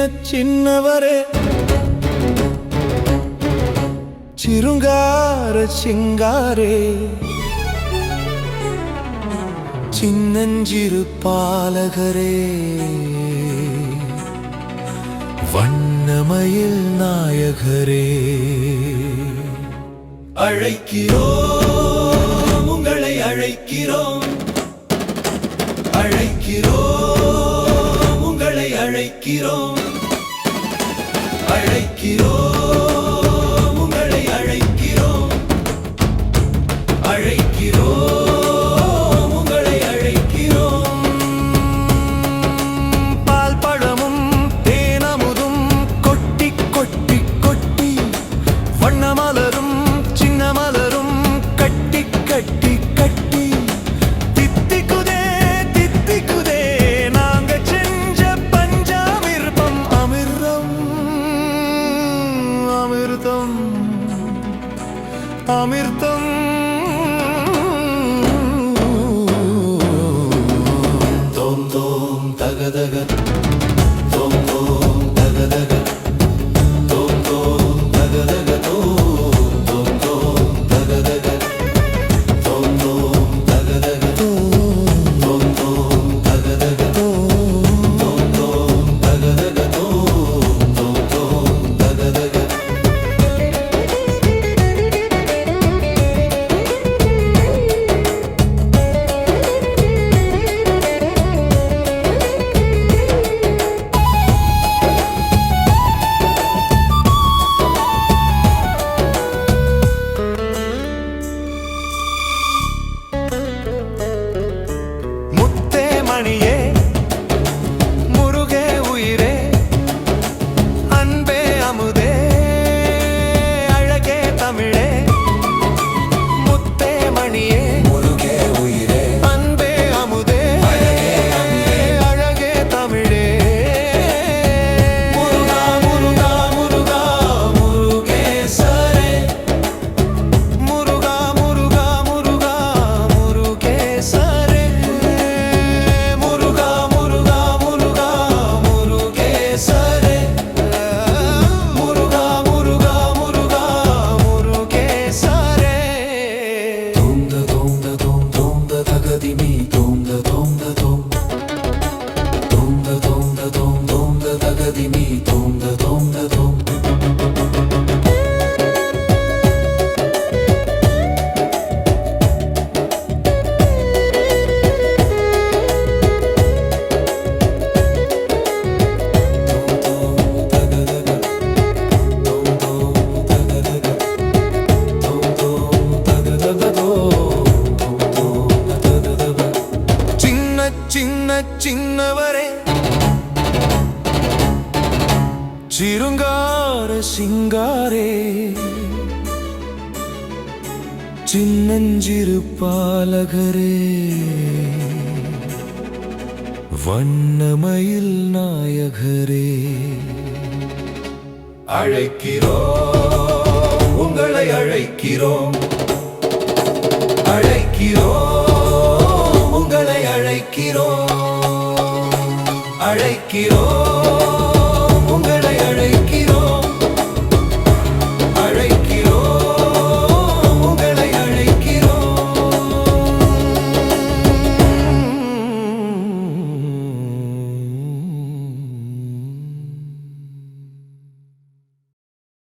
சின்னவரே சிருங்கார சிங்காரே சின்னஞ்சிறு பாலகரே வண்ணமயில் நாயகரே அழைக்கிறோம் உங்களை அழைக்கிறோம் அழைக்கிறோம் உங்களை அழைக்கிறோம் அழைக்கிறோம் உங்களை அழைக்கிறோம் அழைக்கிறோம் உங்களை அழைக்கிறோம் பால் பழமும் தேனமுதும் கொட்டி கொட்டி கொட்டி வண்ணமலரும் சின்ன மலரும் கட்டி கட்டி கட்டி தித்திக்குதே தித்திக்குதே நாங்க செஞ்ச பஞ்சாமிர்தம் அமிர்தம் அமிர்தம் அமிர்தம் தோம் தோம் தகதக தோம் தோம் தகதக தோம் தோம் தகதக தோம் தோம் தோம் தகதக தோம் தோம் தகதக தோம் தோம் தகதக தோம் தோம் தகதக தோம் தோம் தகதக மணியே முருகே உயிரே அன்பே அமுதே அழகே தமிழே முத்தே மணியே முருகே உயிரே அன்பே அமுதே அழகே தமிழே முருகா முருகா முருகா முருகேசரே முருகா முருகா முருகா முருகேசரே சின்னவரே சிருங்கார சிங்காரே சின்னஞ்சிறு பாலகரே வண்ணமயில் நாயகரே அழைக்கிறோம் உங்களை அழைக்கிறோம் அழைக்கிறோம் உங்களை அழைக்கிறோம் அழைக்கிறோம்